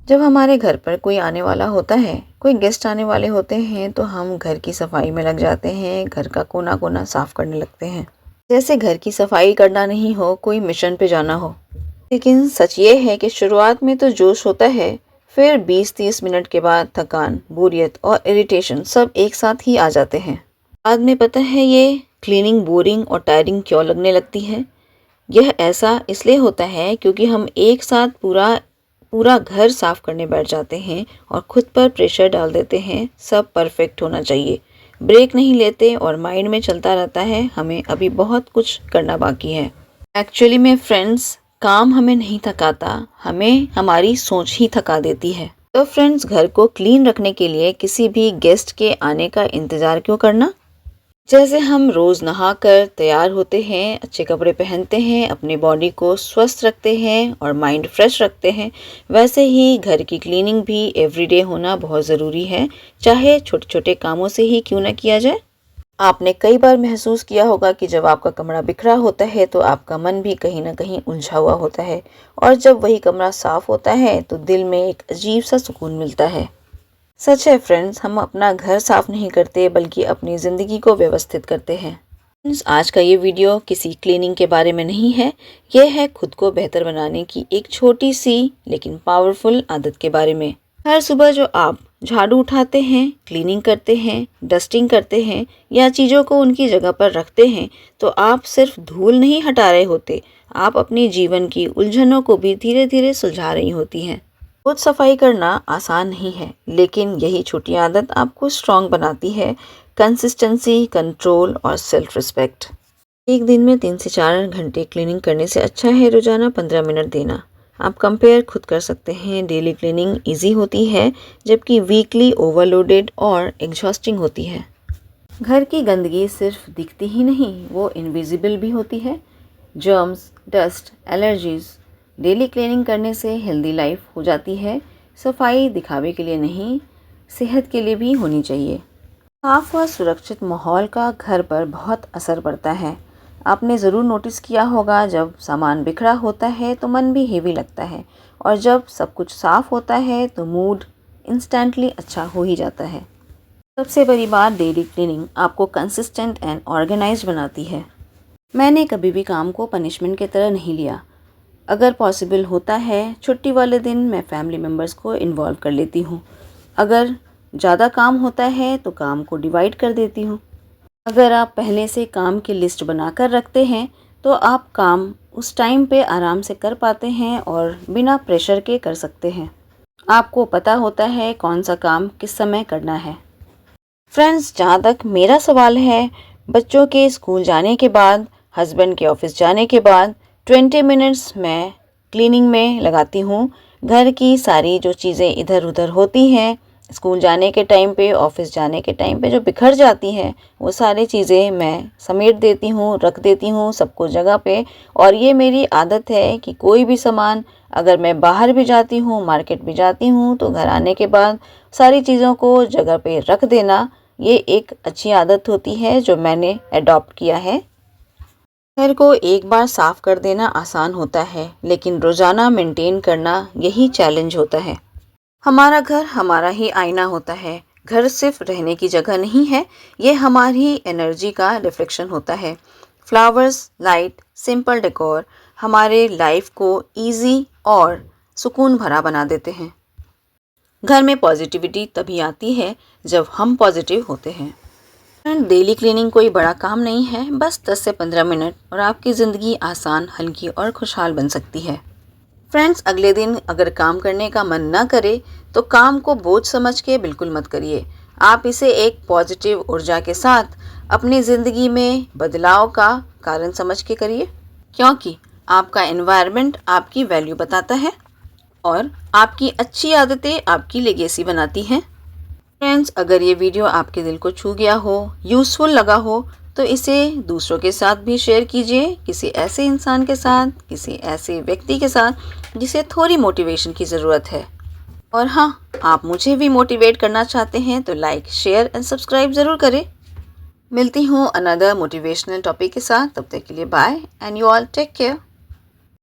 जब हमारे घर पर कोई आने वाला होता है, कोई गेस्ट आने वाले होते हैं तो हम घर की सफाई में लग जाते हैं, घर का कोना कोना साफ करने लगते हैं। जैसे घर की सफाई करना नहीं हो कोई मिशन पे जाना हो। लेकिन सच ये है कि शुरुआत में तो जोश होता है, फिर 20-30 मिनट के बाद थकान, बोरियत और इरिटेशन सब एक साथ ही आ जाते हैं। बाद में पता है ये क्लीनिंग बोरिंग और टायरिंग क्यों लगने लगती है। यह ऐसा इसलिए होता है क्योंकि हम एक साथ पूरा पूरा घर साफ करने बैठ जाते हैं और खुद पर प्रेशर डाल देते हैं, सब परफेक्ट होना चाहिए। ब्रेक नहीं लेते और माइंड में चलता रहता है हमें अभी बहुत कुछ करना बाकी है। एक्चुअली में फ्रेंड्स, काम हमें नहीं थकाता, हमें हमारी सोच ही थका देती है। तो फ्रेंड्स, घर को क्लीन रखने के लिए किसी भी गेस्ट के आने का इंतज़ार क्यों करना। जैसे हम रोज़ नहाकर तैयार होते हैं, अच्छे कपड़े पहनते हैं, अपनी बॉडी को स्वस्थ रखते हैं और माइंड फ्रेश रखते हैं, वैसे ही घर की क्लीनिंग भी एवरीडे होना बहुत ज़रूरी है, चाहे छोटे छोटे कामों से ही क्यों ना किया जाए। आपने कई बार महसूस किया होगा कि जब आपका कमरा बिखरा होता है तो आपका मन भी कहीं ना कहीं उलझा हुआ होता है, और जब वही कमरा साफ होता है तो दिल में एक अजीब सा सुकून मिलता है। सच है फ्रेंड्स, हम अपना घर साफ नहीं करते बल्कि अपनी ज़िंदगी को व्यवस्थित करते हैं। फ्रेंड्स, आज का ये वीडियो किसी क्लीनिंग के बारे में नहीं है, ये है खुद को बेहतर बनाने की एक छोटी सी लेकिन पावरफुल आदत के बारे में। हर सुबह जो आप झाड़ू उठाते हैं, क्लीनिंग करते हैं, डस्टिंग करते हैं या चीज़ों को उनकी जगह पर रखते हैं, तो आप सिर्फ धूल नहीं हटा रहे होते, आप अपने जीवन की उलझनों को भी धीरे धीरे सुलझा रही होती हैं। खुद सफाई करना आसान नहीं है, लेकिन यही छोटी आदत आपको स्ट्रॉन्ग बनाती है। कंसिस्टेंसी, कंट्रोल और सेल्फ रिस्पेक्ट। एक दिन में 3 से 4 घंटे क्लीनिंग करने से अच्छा है रोजाना 15 मिनट देना। आप कंपेयर खुद कर सकते हैं। डेली क्लीनिंग इजी होती है जबकि वीकली ओवरलोडेड और एग्जॉस्टिंग होती है। घर की गंदगी सिर्फ दिखती ही नहीं, वो इनविजिबल भी होती है। Germs, dust, allergies. Daily cleaning करने से हेल्दी लाइफ हो जाती है। सफाई दिखावे के लिए नहीं, सेहत के लिए भी होनी चाहिए। साफ व सुरक्षित माहौल का घर पर बहुत असर पड़ता है। आपने ज़रूर नोटिस किया होगा, जब सामान बिखरा होता है तो मन भी हेवी लगता है, और जब सब कुछ साफ होता है तो मूड इंस्टेंटली अच्छा हो ही जाता है। सबसे बड़ी बात, डेली क्लीनिंग आपको कंसिस्टेंट एंड ऑर्गेनाइज्ड बनाती है। मैंने कभी भी काम को पनिशमेंट की तरह नहीं लिया। अगर पॉसिबल होता है, छुट्टी वाले दिन मैं फैमिली मेम्बर्स को इन्वॉल्व कर लेती हूँ। अगर ज़्यादा काम होता है तो काम को डिवाइड कर देती हूँ। अगर आप पहले से काम की लिस्ट बनाकर रखते हैं तो आप काम उस टाइम पे आराम से कर पाते हैं और बिना प्रेशर के कर सकते हैं। आपको पता होता है कौन सा काम किस समय करना है। फ्रेंड्स, जहाँ तक मेरा सवाल है, बच्चों के स्कूल जाने के बाद, हस्बैंड के ऑफिस जाने के बाद 20 मिनट्स मैं क्लीनिंग में लगाती हूँ। घर की सारी जो चीज़ें इधर उधर होती हैं, स्कूल जाने के टाइम पे, ऑफिस जाने के टाइम पे जो बिखर जाती हैं, वो सारी चीज़ें मैं समेट देती हूँ, रख देती हूँ सबको जगह पे। और ये मेरी आदत है कि कोई भी सामान, अगर मैं बाहर भी जाती हूँ, मार्केट भी जाती हूँ, तो घर आने के बाद सारी चीज़ों को जगह पे रख देना, ये एक अच्छी आदत होती है जो मैंने अडॉप्ट किया है। घर को एक बार साफ कर देना आसान होता है, लेकिन रोज़ाना मेंटेन करना यही चैलेंज होता है। हमारा घर हमारा ही आईना होता है। घर सिर्फ रहने की जगह नहीं है, ये हमारी एनर्जी का रिफ्लेक्शन होता है। फ्लावर्स, लाइट, सिंपल डेकोर हमारे लाइफ को इजी और सुकून भरा बना देते हैं। घर में पॉजिटिविटी तभी आती है जब हम पॉजिटिव होते हैं। डेली क्लीनिंग कोई बड़ा काम नहीं है, बस 10 से 15 मिनट और आपकी ज़िंदगी आसान, हल्की और खुशहाल बन सकती है। फ्रेंड्स, अगले दिन अगर काम करने का मन ना करे तो काम को बोझ समझ के बिल्कुल मत करिए। आप इसे एक पॉजिटिव ऊर्जा के साथ अपनी ज़िंदगी में बदलाव का कारण समझ के करिए, क्योंकि आपका एनवायरनमेंट आपकी वैल्यू बताता है और आपकी अच्छी आदतें आपकी लेगेसी बनाती हैं। फ्रेंड्स, अगर ये वीडियो आपके दिल को छू गया हो, यूज़फुल लगा हो, तो इसे दूसरों के साथ भी शेयर कीजिए, किसी ऐसे इंसान के साथ, किसी ऐसे व्यक्ति के साथ जिसे थोड़ी मोटिवेशन की ज़रूरत है। और हाँ, आप मुझे भी मोटिवेट करना चाहते हैं तो लाइक, शेयर एंड सब्सक्राइब ज़रूर करें। मिलती हूँ अनदर मोटिवेशनल टॉपिक के साथ, तब तक के लिए bye and you all take care.